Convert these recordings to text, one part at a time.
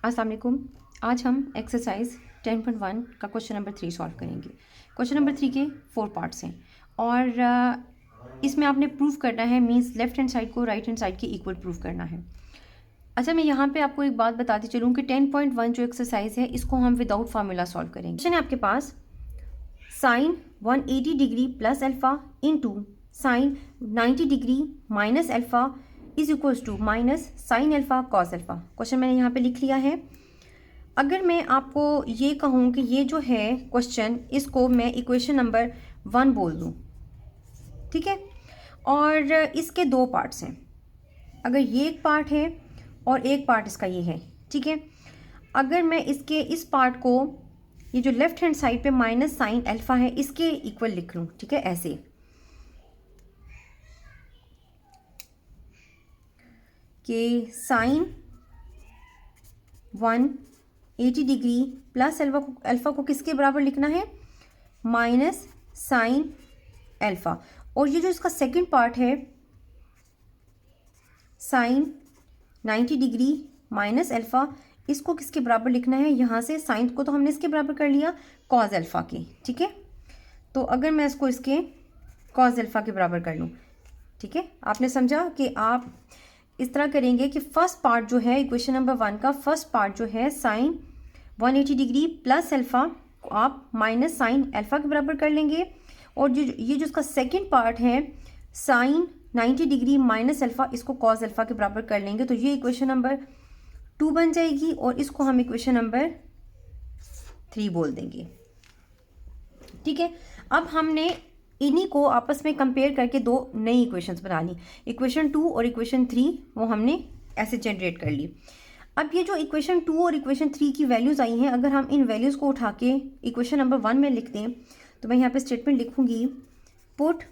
अस्सलाम वालेकुम। आज हम एक्सरसाइज 10.1 का क्वेश्चन नंबर 3 सॉल्व करेंगे। क्वेश्चन नंबर 3 के 4 पार्ट्स हैं और इसमें आपने प्रूव करना है, मींस लेफ्ट हैंड साइड को राइट हैंड साइड के इक्वल प्रूव करना है। अच्छा, मैं यहाँ पे आपको एक बात बताती चलूँ कि 10.1 जो एक्सरसाइज है इसको हम विदाउट फार्मूला सॉल्व करेंगे। क्वेश्चन है आपके पास sine 180 degree plus alpha into sine 90 degree minus alpha is equals to minus sine alpha cos alpha. Question मैंने यहाँ पे लिख लिया है। अगर मैं आपको ये कहूँ कि ये जो है क्वेश्चन, इसको मैं इक्वेशन नंबर 1 बोल दूँ, ठीक है, और इसके 2 पार्ट्स हैं। अगर ये एक पार्ट है और एक पार्ट इसका ये है, ठीक है। अगर मैं इसके इस पार्ट को, ये जो लेफ्ट हैंड साइड पे माइनस साइन अल्फ़ा है, इसके इक्वल लिख लूँ, ठीक है, ऐसे कि साइन 180 डिग्री प्लस अल्फ़ा को किसके बराबर लिखना है, माइनस साइन अल्फ़ा। और ये जो इसका सेकंड पार्ट है साइन 90 डिग्री माइनस अल्फ़ा, इसको किसके बराबर लिखना है, यहाँ से साइन को तो हमने इसके बराबर कर लिया कॉस अल्फ़ा के, ठीक है। तो अगर मैं इसको इसके कॉस अल्फ़ा के बराबर कर लूँ, ठीक है, आपने समझा कि आप इस तरह करेंगे कि फर्स्ट पार्ट जो है इक्वेशन नंबर 1 का फर्स्ट पार्ट जो है साइन 180 डिग्री प्लस अल्फ़ा को आप माइनस साइन अल्फ़ा के बराबर कर लेंगे, और ये जो इसका सेकंड पार्ट है साइन 90 डिग्री माइनस अल्फ़ा, इसको कॉस अल्फ़ा के बराबर कर लेंगे। तो ये इक्वेशन नंबर 2 बन जाएगी और इसको हम इक्वेशन नंबर 3 बोल देंगे, ठीक है। अब हमने इन्हीं को आपस में कंपेयर करके 2 नई इक्वेशंस बना ली, इक्वेशन 2 और इक्वेशन 3, वो हमने ऐसे जनरेट कर ली। अब ये जो इक्वेशन 2 और इक्वेशन 3 की वैल्यूज़ आई हैं, अगर हम इन वैल्यूज़ को उठा के इक्वेशन नंबर 1 में लिख दें, तो मैं यहाँ पे स्टेटमेंट लिखूँगी, put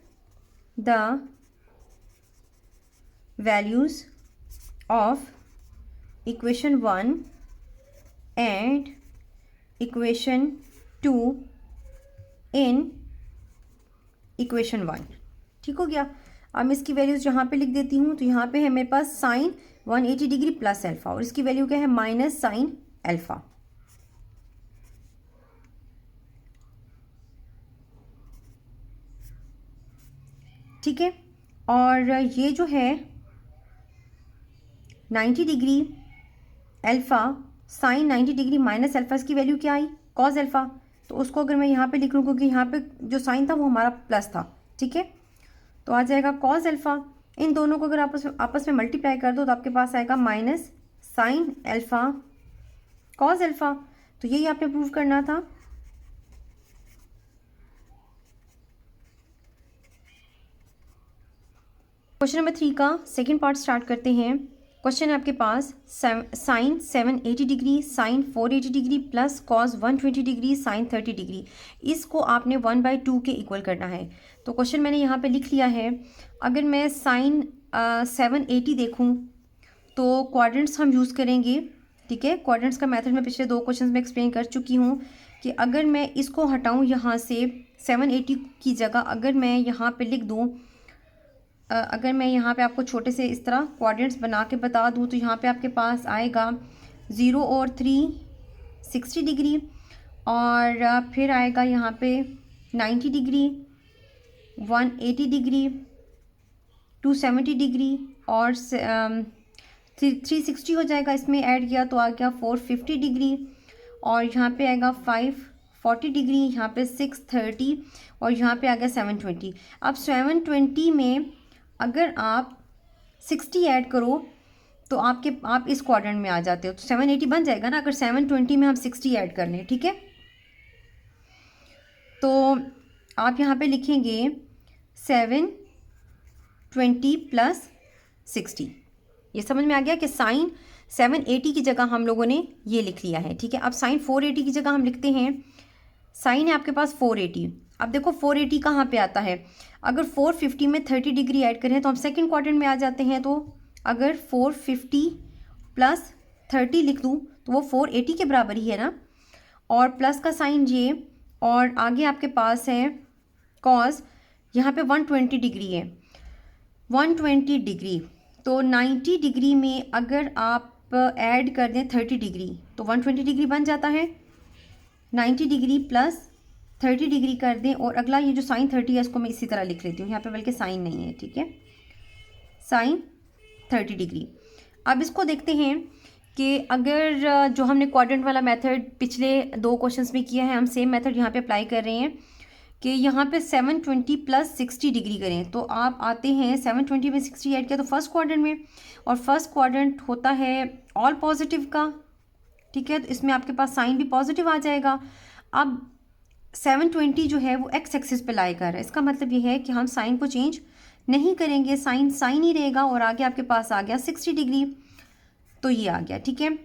the values of equation 1 and equation 2 in equation 1, ठीक हो गया। अब मैं इसकी वैल्यूज़ यहाँ पे लिख देती हूँ। तो यहाँ पे है मेरे पास साइन 180 डिग्री प्लस अल्फ़ा और इसकी वैल्यू क्या है, माइनस साइन अल्फ़ा, ठीक है। और ये जो है 90 degree alpha sine 90 degree minus alpha, इसकी वैल्यू क्या आई, कॉस अल्फ़ा। तो उसको अगर मैं यहाँ पे लिख लूँ, क्योंकि यहाँ पे जो साइन था वो हमारा प्लस था, ठीक है, तो आ जाएगा कॉस अल्फ़ा। इन दोनों को अगर आपस में मल्टीप्लाई कर दो तो आपके पास आएगा minus sine alpha cos alpha. तो यही आपने प्रूव करना था। क्वेश्चन नंबर 3 का सेकेंड पार्ट स्टार्ट करते हैं। क्वेश्चन है आपके पास sine 780 degree sine 480 degree plus cos 120 degree sine 30 degree, इसको आपने 1/2 के इक्वल करना है। तो क्वेश्चन मैंने यहाँ पे लिख लिया है। अगर मैं साइन 780 देखूँ तो क्वाड्रेंट्स हम यूज़ करेंगे, ठीक है। क्वाड्रेंट्स का मेथड मैं पिछले 2 क्वेश्चन में एक्सप्लेन कर चुकी हूँ कि अगर मैं इसको हटाऊँ यहाँ से 780 की जगह अगर मैं यहाँ पे लिख दूँ, अगर मैं यहाँ पे आपको छोटे से इस तरह क्वाड्रेंट्स बना के बता दूँ, तो यहाँ पे आपके पास आएगा 0 और 3 60 डिग्री, और फिर आएगा यहाँ पे 90 डिग्री 180 डिग्री 270 डिग्री और 360 हो जाएगा, इसमें ऐड किया तो आ गया 450 डिग्री, और यहाँ पे आएगा 540 डिग्री, यहाँ पे 630 और यहाँ पे आ गया 720। अब 720 में अगर आप 60 ऐड करो तो आप इस क्वाड्रेंट में आ जाते हो, तो 780 बन जाएगा ना, अगर 720 में हम 60 ऐड कर लें, ठीक है। तो आप यहाँ पे लिखेंगे 720 प्लस 60। ये समझ में आ गया कि साइन 780 की जगह हम लोगों ने ये लिख लिया है, ठीक है। अब साइन 480 की जगह हम लिखते हैं, साइन है आपके पास 480। अब देखो 480 कहाँ पे आता है, अगर 450 में 30 डिग्री ऐड करें तो हम सेकंड क्वाड्रेंट में आ जाते हैं। तो अगर 450 प्लस 30 लिख दूँ तो वो 480 के बराबर ही है ना, और प्लस का साइन ये, और आगे आपके पास है कॉस, यहाँ पे 120 डिग्री है, 120 डिग्री। तो 90 डिग्री में अगर आप ऐड कर दें 30 डिग्री तो 120 डिग्री बन जाता है। 90 डिग्री प्लस 30 डिग्री कर दें और अगला ये जो साइन 30 है इसको मैं इसी तरह लिख लेती हूँ, यहाँ पे बल्कि साइन नहीं है, ठीक है, साइन 30 डिग्री। अब इसको देखते हैं कि अगर जो हमने क्वाड्रेंट वाला मेथड पिछले 2 क्वेश्चंस में किया है, हम सेम मेथड यहाँ पे अप्लाई कर रहे हैं कि यहाँ पे 720 प्लस 60 डिग्री करें। तो आप आते हैं 720 में 60 ऐड किया तो फर्स्ट क्वाड्रेंट में, और फर्स्ट क्वाड्रेंट होता है ऑल पॉजिटिव का, ठीक है, तो इसमें आपके पास साइन भी पॉजिटिव आ जाएगा। अब 720 जो है वो एक्स एक्सिस पे लाई कर रहा है, इसका मतलब ये है कि हम साइन को चेंज नहीं करेंगे, साइन साइन ही रहेगा, और आगे आपके पास आ गया 60 डिग्री, तो ये आ गया, ठीक है।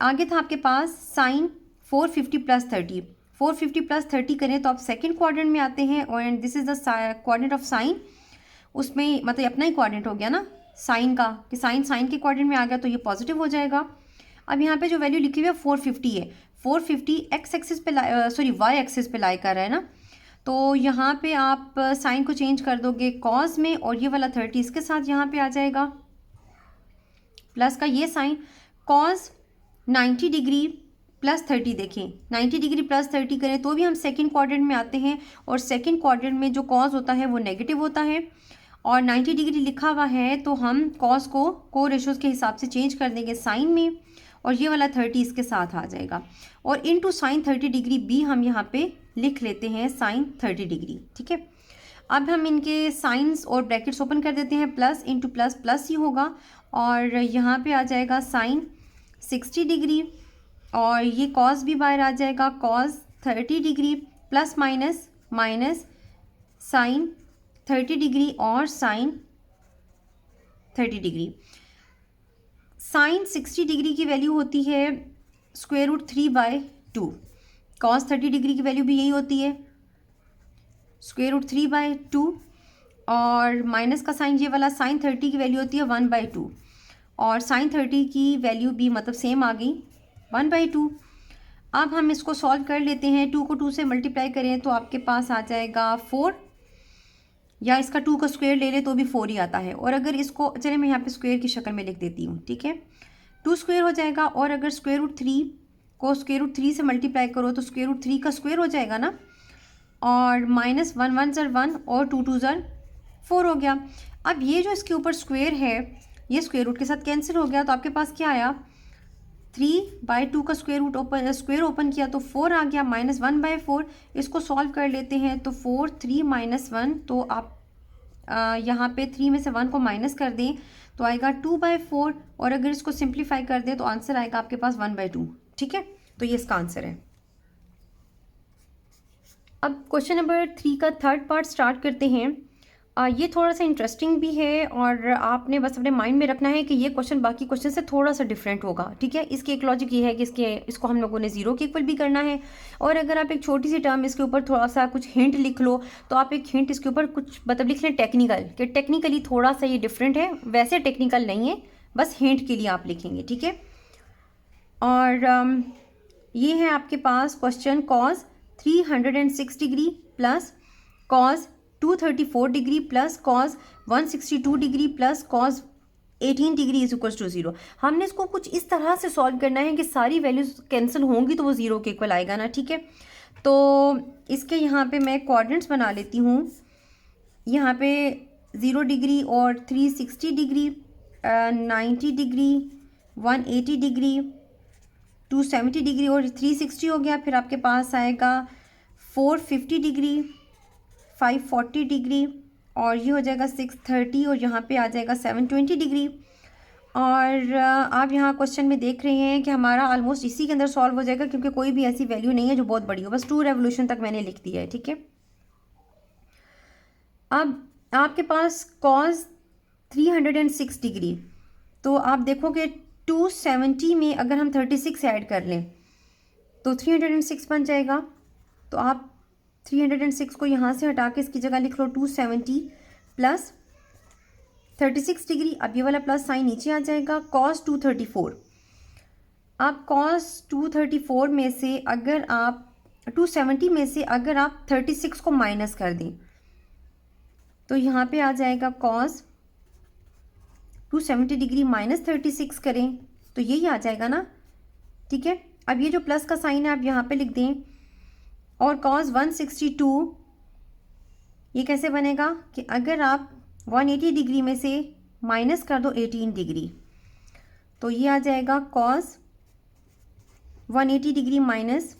आगे था आपके पास साइन 450 प्लस 30, 450 प्लस 30 करें तो आप सेकंड क्वाड्रेंट में आते हैं, और this is the quadrant of sine, उसमें मतलब अपना ही क्वाड्रेंट हो गया ना साइन का, कि साइन साइन के क्वाड्रेंट में आ गया तो ये पॉजिटिव हो जाएगा। अब यहाँ पे जो वैल्यू लिखी हुई है 450 है, 450 एक्स एक्सिस पे सॉरी वाई एक्सिस पे लाई कर रहा है ना, तो यहाँ पे आप साइन को चेंज कर दोगे कॉस में, और ये वाला 30 इसके साथ यहाँ पे आ जाएगा प्लस का ये साइन, कॉस 90 डिग्री प्लस 30, देखें 90 डिग्री प्लस 30 करें तो भी हम सेकंड क्वाड्रेंट में आते हैं, और सेकंड क्वाड्रेंट में जो कॉस होता है वो नेगेटिव होता है, और 90 डिग्री लिखा हुआ है तो हम कॉस को रेशोज़ के हिसाब से चेंज कर देंगे साइन में, और ये वाला 30 इसके साथ आ जाएगा, और इनटू साइन 30 डिग्री भी हम यहाँ पे लिख लेते हैं साइन 30 डिग्री, ठीक है। अब हम इनके साइंस और ब्रैकेट्स ओपन कर देते हैं, प्लस इंटू प्लस प्लस ही होगा, और यहाँ पे आ जाएगा साइन 60 डिग्री, और ये कॉस भी बाहर आ जाएगा, cos 30 degree plus minus minus sine 30 degree और साइन 30 डिग्री। साइन 60 डिग्री की वैल्यू होती है स्क्वायर रूट 3/2, कॉस 30 डिग्री की वैल्यू भी यही होती है स्क्वायर रूट 3/2, और माइनस का साइन ये वाला साइन 30 की वैल्यू होती है 1/2, और साइन 30 की वैल्यू भी मतलब सेम आ गई 1/2। अब हम इसको सॉल्व कर लेते हैं, 2 को 2 से मल्टीप्लाई करें तो आपके पास आ जाएगा 4, या इसका 2 का स्क्वायर ले ले तो भी 4 ही आता है, और अगर इसको चलिए मैं यहाँ पे स्क्वायर की शक्ल में लिख देती हूँ, ठीक है, 2 स्क्वायर हो जाएगा, और अगर स्क्वायर रूट 3 को स्क्वायर रूट 3 से मल्टीप्लाई करो तो स्क्वायर रूट 3 का स्क्वायर हो जाएगा ना, और माइनस 1 1 ज़र 1 और 2 2 ज़र 4 हो गया। अब ये जो इसके ऊपर स्क्वायर है ये स्क्वायर रूट के साथ कैंसिल हो गया, तो आपके पास क्या आया 3/2 का स्क्वायर ओपन किया तो 4 आ गया, माइनस 1/4। इसको सॉल्व कर लेते हैं तो 4 3 माइनस 1, तो आप यहाँ पे 3 में से 1 को माइनस कर दें तो आएगा 2/4, और अगर इसको सिंप्लीफाई कर दें तो आंसर आएगा आपके पास 1/2, ठीक है, तो ये इसका आंसर है। अब क्वेश्चन नंबर 3 का थर्ड पार्ट स्टार्ट करते हैं। ये थोड़ा सा इंटरेस्टिंग भी है, और आपने बस अपने माइंड में रखना है कि ये क्वेश्चन बाकी क्वेश्चन से थोड़ा सा डिफरेंट होगा, ठीक है। इसकी एक लॉजिक ये है कि इसको हम लोगों ने 0 के इक्वल भी करना है, और अगर आप एक छोटी सी टर्म इसके ऊपर थोड़ा सा कुछ हिंट लिख लो तो आप एक हिंट इसके ऊपर कुछ मतलब लिख लें टेक्निकल, कि टेक्निकली थोड़ा सा ये डिफरेंट है, वैसे टेक्निकल नहीं है, बस हिंट के लिए आप लिखेंगे, ठीक है। और ये है आपके पास question, cos 306 degree plus cos 234 degree plus cos 162 degree plus cos 18 degree is equal to 0। हमने इसको कुछ इस तरह से सॉल्व करना है कि सारी वैल्यूज कैंसिल होंगी तो वो 0 के इक्वल आएगा ना, ठीक है। तो इसके यहाँ पे मैं क्वाड्रेंट्स बना लेती हूँ, यहाँ पे 0 डिग्री और 360 डिग्री, 90 डिग्री, 180 डिग्री, 270 डिग्री और 360 हो गया। फिर आपके पास आएगा 450 डिग्री, 540 डिग्री, और ये हो जाएगा 630, और यहाँ पे आ जाएगा 720 डिग्री। और आप यहाँ क्वेश्चन में देख रहे हैं कि हमारा ऑलमोस्ट इसी के अंदर सॉल्व हो जाएगा, क्योंकि कोई भी ऐसी वैल्यू नहीं है जो बहुत बड़ी हो, बस 2 रेवोल्यूशन तक मैंने लिख दिया है, ठीक है। अब आपके पास कॉस 306 डिग्री, तो आप देखोगे 270 में अगर हम 36 ऐड कर लें तो 306 बन जाएगा। तो आप 306 को यहाँ से हटा के इसकी जगह लिख लो 270 प्लस 36 डिग्री। अब ये वाला प्लस साइन नीचे आ जाएगा, कॉस 234। अब कॉस 234 में से अगर आप 270 में से अगर आप 36 को माइनस कर दें तो यहाँ पे आ जाएगा कॉस 270 डिग्री माइनस 36 करें तो यही आ जाएगा ना, ठीक है। अब ये जो प्लस का साइन है आप यहाँ पे लिख दें, और cos 162 ये कैसे बनेगा कि अगर आप 180 डिग्री में से माइनस कर दो 18 डिग्री, तो ये आ जाएगा cos 180 डिग्री माइनस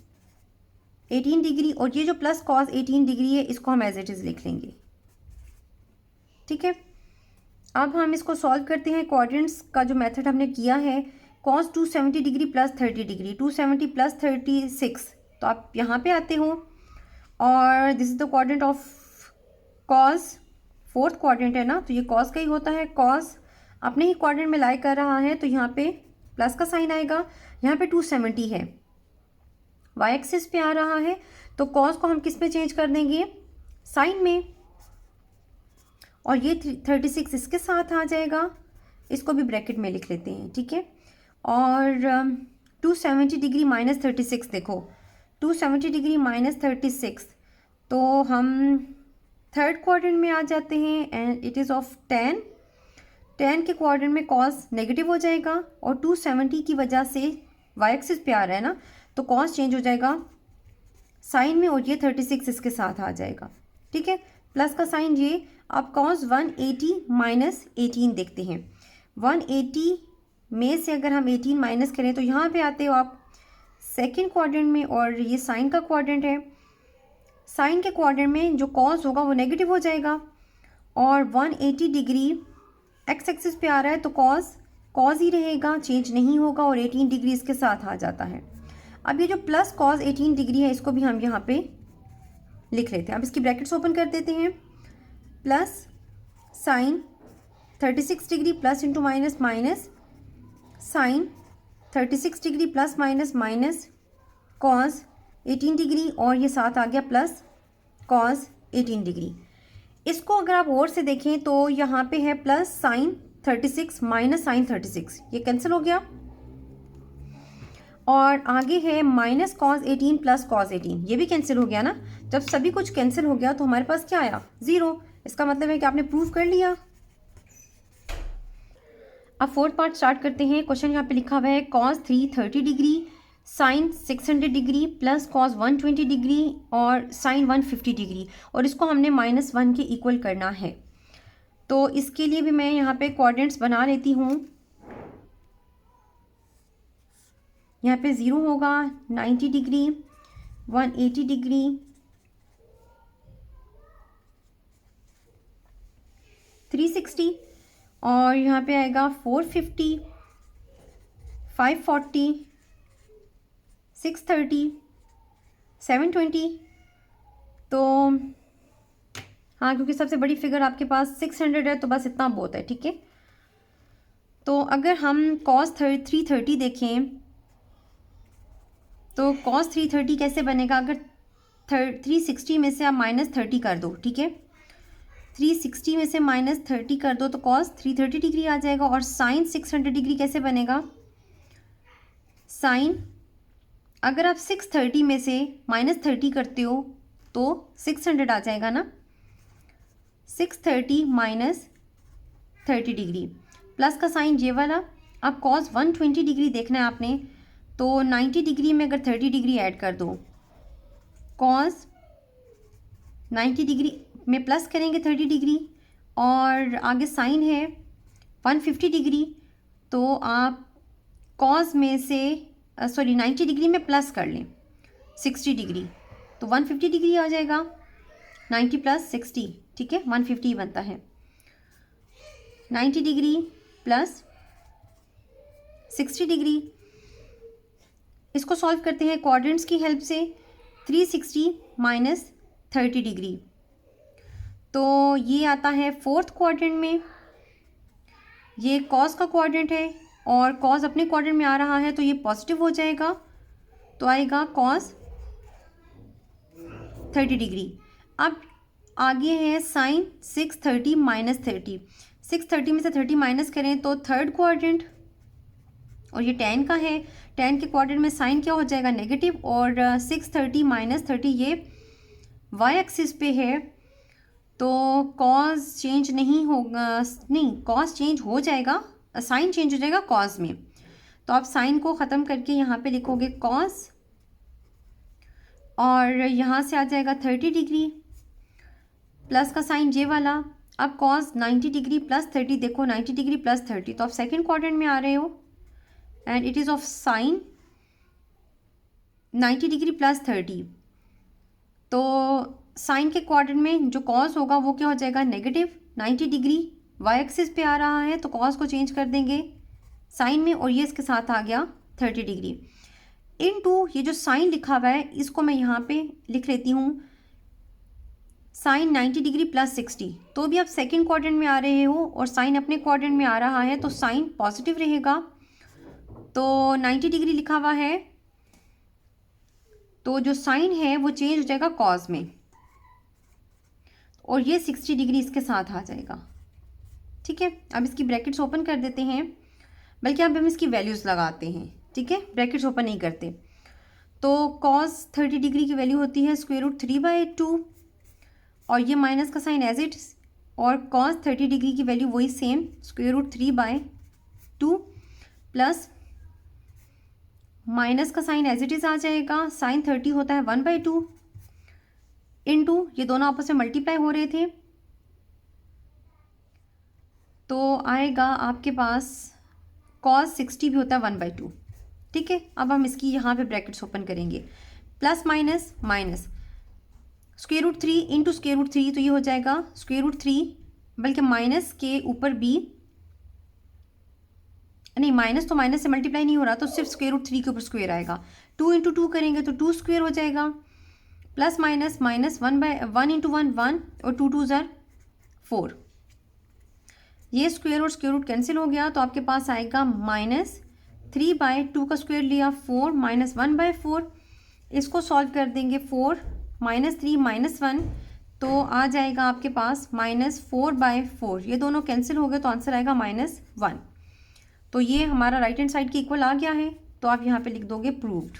18 डिग्री, और ये जो प्लस cos 18 डिग्री है इसको हम एज इट इज़ लिख लेंगे, ठीक है। अब हम इसको सॉल्व करते हैं। क्वाड्रेंट्स का जो मेथड हमने किया है, cos 270 degree plus 30 degree, 270 plus 36, तो आप यहाँ पे आते हो और this is the quadrant of cos, fourth quadrant है ना, तो ये cos का ही होता है। cos अपने ही क्वाड्रेंट में लाई कर रहा है, तो यहाँ पे प्लस का साइन आएगा। यहाँ पे 270 है, y एक्सिस पे आ रहा है, तो cos को हम किस में चेंज कर देंगे, साइन में, और ये 36 इसके साथ आ जाएगा, इसको भी ब्रैकेट में लिख लेते हैं, ठीक है। और 270 डिग्री माइनस 36, देखो 270 डिग्री माइनस 36, तो हम थर्ड क्वाड्रेंट में आ जाते हैं एंड इट इज़ ऑफ 10 के क्वाड्रेंट में cos नेगेटिव हो जाएगा, और 270 की वजह से y एक्सिस पे आ रहा है ना, तो cos चेंज हो जाएगा साइन में, और ये 36 इसके साथ आ जाएगा, ठीक है। प्लस का साइन ये, आप cos 180 माइनस 18 देखते हैं। 180 में से अगर हम 18 माइनस करें तो यहाँ पे आते हो आप सेकेंड क्वाड्रेंट में, और ये साइन का क्वाड्रेंट है। साइन के क्वाड्रेंट में जो cos होगा वो नेगेटिव हो जाएगा, और 180 डिग्री एक्स एक्सिस पे आ रहा है, तो cos ही रहेगा, चेंज नहीं होगा, और 18 डिग्री इसके साथ आ जाता है। अब ये जो प्लस cos 18 डिग्री है इसको भी हम यहाँ पे लिख लेते हैं। अब इसकी ब्रैकेट्स ओपन कर देते हैं, plus sine 36 degree plus into minus minus sine 36 degree plus minus minus cos 18 degree, और ये साथ आ गया प्लस cos 18 डिग्री। इसको अगर आप और से देखें तो यहाँ पे है प्लस साइन 36 माइनस साइन 36, ये कैंसिल हो गया, और आगे है माइनस cos 18 प्लस cos 18, ये भी कैंसिल हो गया ना। जब सभी कुछ कैंसिल हो गया तो हमारे पास क्या आया, 0। इसका मतलब है कि आपने प्रूव कर लिया। अब फोर्थ पार्ट स्टार्ट करते हैं। क्वेश्चन यहाँ पे लिखा हुआ है cos 330 degree sine 600 degree plus cos 120 degree और साइन 150 डिग्री, और इसको हमने -1 के इक्वल करना है। तो इसके लिए भी मैं यहाँ पे क्वाड्रेंट्स बना लेती हूँ। यहाँ पे 0 होगा, 90 डिग्री, 180 डिग्री, 360, और यहाँ पे आएगा 450, 540, 630, 720। तो हाँ, क्योंकि सबसे बड़ी फिगर आपके पास 600 है, तो बस इतना बहुत है, ठीक है। तो अगर हम cos 330 देखें तो cos 330 कैसे बनेगा, अगर 360 में से आप -30 कर दो, ठीक है, 360 में से -30 कर दो तो cos 330 डिग्री आ जाएगा। और साइन 600 डिग्री कैसे बनेगा, साइन अगर आप 630 में से -30 करते हो तो 600 आ जाएगा ना, 630 माइनस 30 डिग्री, प्लस का साइन ये वाला। अब cos 120 डिग्री देखना है आपने, तो 90 डिग्री में अगर 30 डिग्री ऐड कर दो, cos 90 डिग्री में प्लस करेंगे 30 डिग्री, और आगे साइन है 150 डिग्री, तो आप cos में से 90 डिग्री में प्लस कर लें 60 डिग्री, तो 150 डिग्री आ जाएगा। 90 प्लस 60, ठीक है, 150 बनता है। 90 डिग्री प्लस 60 डिग्री, इसको सॉल्व करते हैं क्वाड्रेंट्स की हेल्प से। 360 माइनस 30 डिग्री, तो ये आता है फोर्थ क्वाड्रेंट में, ये cos का क्वाड्रेंट है, और cos अपने क्वाड्रेंट में आ रहा है, तो ये पॉजिटिव हो जाएगा, तो आएगा cos 30 डिग्री। अब आगे है साइन 630 माइनस 30, 630 में से 30 माइनस करें तो थर्ड क्वाड्रेंट, और ये tan का है, tan के क्वाड्रेंट में साइन क्या हो जाएगा, नेगेटिव, और 630 माइनस 30 ये y एक्सिस पे है, तो cos चेंज नहीं होगा, नहीं cos चेंज हो जाएगा, साइन चेंज हो जाएगा cos में, तो आप साइन को ख़त्म करके यहाँ पे लिखोगे कॉस, और यहाँ से आ जाएगा 30 डिग्री प्लस का साइन जे वाला। अब कॉस 90 डिग्री प्लस 30, देखो 90 डिग्री प्लस 30, तो आप सेकेंड क्वाड्रेंट में आ रहे हो and it is of sine 90 degree plus 30। तो साइन के क्वाड्रेंट में जो कॉस होगा वो क्या हो जाएगा, नेगेटिव 90 डिग्री। वाई एक्सिस पे आ रहा है तो कॉस को चेंज कर देंगे साइन में, और ये इसके साथ आ गया 30 डिग्री इनटू ये जो साइन लिखा हुआ है इसको मैं यहाँ पे लिख लेती हूँ साइन 90 डिग्री प्लस 60। तो भी आप सेकेंड क्वाड्रेंट में आ रहे हो और साइन अपने क्वाड्रेंट में आ रहा है तो साइन पॉजिटिव रहेगा। तो 90 डिग्री लिखा हुआ है तो जो साइन है वो चेंज हो जाएगा कॉस में, और ये 60 डिग्री इसके साथ आ जाएगा। ठीक है, अब इसकी ब्रैकेट्स ओपन कर देते हैं, बल्कि अब हम इसकी वैल्यूज़ लगाते हैं। ठीक है, ब्रैकेट्स ओपन नहीं करते। तो कॉस 30 डिग्री की वैल्यू होती है √3/2, और ये माइनस का साइन एज इट, और कॉस 30 डिग्री की वैल्यू वही सेम √3/2 प्लस माइनस का साइन एज इट इज़ आ जाएगा। साइन 30 होता है 1/2 इनटू ये दोनों आपस में मल्टीप्लाई हो रहे थे तो आएगा आपके पास कॉस 60 भी होता है 1/2। ठीक है, अब हम इसकी यहाँ पे ब्रैकेट्स ओपन करेंगे, प्लस माइनस माइनस √3 इंटू √3, तो ये हो जाएगा √3, बल्कि माइनस के ऊपर बी, नहीं माइनस तो माइनस से मल्टीप्लाई नहीं हो रहा तो सिर्फ √3 के ऊपर स्क्वेयर आएगा। 2 इंटू 2 करेंगे तो 2 स्क्वेयर हो जाएगा, प्लस माइनस माइनस 1/1 इंटू 1 1, और 2 2 ज़र 4। ये स्क्वेयर और स्क्वेयर रूट कैंसिल हो गया तो आपके पास आएगा -3/2 का स्क्वेयर लिया 4 माइनस 1/4। इसको सॉल्व कर देंगे 4 -3 -1, तो आ जाएगा आपके पास -4/4। ये दोनों कैंसिल हो गए तो आंसर आएगा -1। तो ये हमारा राइट हैंड साइड के इक्वल आ गया है, तो आप यहाँ पे लिख दोगे प्रूव्ड।